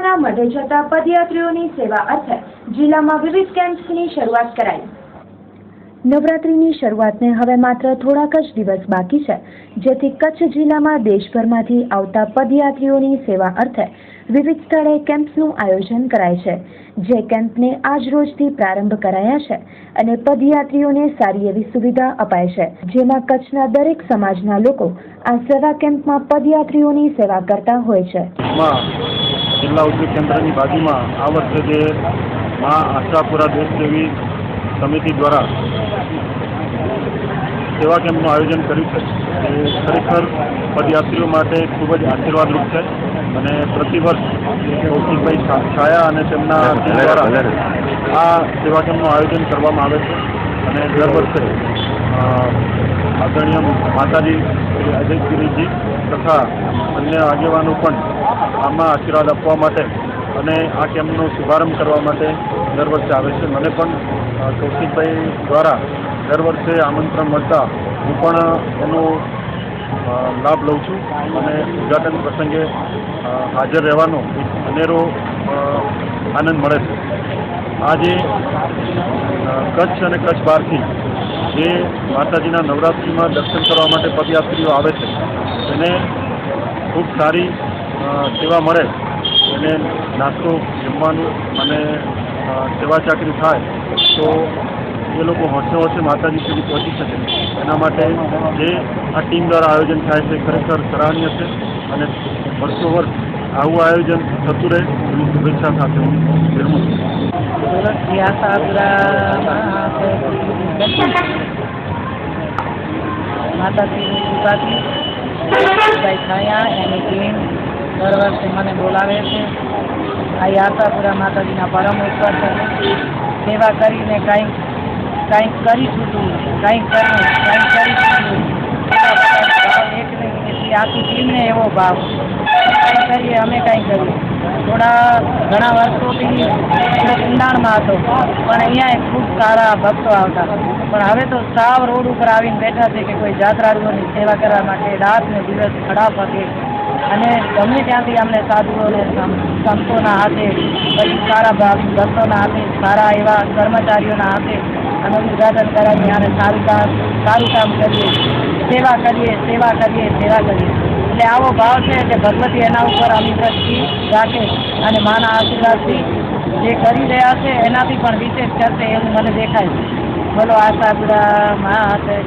માતાના મઢે જતા પદયાત્રીઓની સેવા અર્થે જિલ્લામાં વિવિધ કેમ્પ્સની શરૂઆત કરાઈ। નવરાત્રિની શરૂઆતને હવે માત્ર થોડાક જ દિવસ બાકી છે, જેથી કચ્છ જિલ્લામાં દેશભરમાંથી આવતા પદયાત્રીઓની સેવા અર્થે વિવિધ સ્થળે કેમ્પ્સનું આયોજન કરાય છે, જે કેમ્પને આજ રોજથી પ્રારંભ કરાયા છે અને પદયાત્રીઓને સારી એવી સુવિધા અપાય છે, જેમાં કચ્છના દરેક સમાજના લોકો આ સેવા કેમ્પમાં પદયાત્રીઓની સેવા કરતા હોય છે। જિલ્લા ઉદ્યોગ કેન્દ્રની બાજુમાં આ વર્ષે જે માં આશાપુરા દેશદેવી સમિતિ દ્વારા સેવા કેમ્પનું આયોજન કર્યું છે, એ ખરેખર પદયાત્રીઓ માટે ખૂબ જ આશીર્વાદરૂપ છે અને પ્રતિવર્ષ કૌશિકભાઈ છાયા અને તેમના ટીમ દ્વારા આ સેવા કેમ્પનું આયોજન કરવામાં આવે છે અને દર વર્ષે આદરણીય માતાજી શ્રી અજયગીરીજી તથા અન્ય આગેવાનો પણ આમાં આશીર્વાદ આપવા માટે અને આ કેમ્પનો શુભારંભ કરવા માટે દર વર્ષે આવે છે। મને પણ કૌશિકભાઈ દ્વારા દર વર્ષે આમંત્રણ મળતા હું પણ એનો લાભ લઉં છું અને ઉદ્ઘાટન પ્રસંગે હાજર રહેવાનો એક અનેરો આનંદ મળે છે। આજે કચ્છ અને કચ્છ બહારથી જે માતાજીના નવરાત્રિમાં દર્શન કરવા માટે પદયાત્રીઓ આવે છે, એને ખૂબ સારી સેવા મળે, એને નાસ્તો જમવાનું અને સેવા ચાકરી થાય તો એ લોકો હોંશે માતાજી સુધી પહોંચી શકે, એના માટે જે આ ટીમ દ્વારા આયોજન થાય છે ખરેખર સરાહનીય છે અને વર્ષો વર્ષ આવું આયોજન થતું રહે એવી શુભેચ્છા સાથે હું વિરમું છું। માતાજીની કૃપાથી ભાઈ છાયા એની ટીમ દર વર્ષે મને બોલાવે છે। આ આશાપુરા માતાજીના પરમ ઉપર સેવા કરીને કંઈક કરીશું તું, કંઈક કરીશું એક નહીં, એટલી આખી ટીમને એવો ભાવ કંઈ કરીએ અમે કંઈ કરીએ। ઘણા વર્ષોથી ઊંડાણમાં હતો, પણ અહીંયા ખૂબ સારા ભક્તો આવતા, પણ હવે તો સાવ રોડ ઉપર આવીને બેઠા છે કે કોઈ જાત્રાળુઓની સેવા કરવા માટે રાત ને દિવસ ખડા પગે અને ગમે ત્યાંથી અમને સાધુઓને સંતોના હાથે, પછી સારા ભક્તોના હાથે, સારા એવા કર્મચારીઓના હાથે અમે ઉદ્ઘાટન કરાવીએ અને સારું કામ કરીએ, સેવા કરીએ। એટલે આવો ભાવ છે કે ભગવતી એના ઉપર અમિદ્રષ્ટિ રાખે અને માના આશીર્વાદથી જે કરી રહ્યા છે એનાથી પણ વિશેષ કરશે એવું મને દેખાય છે। બોલો આશાપુરા મા હાથે।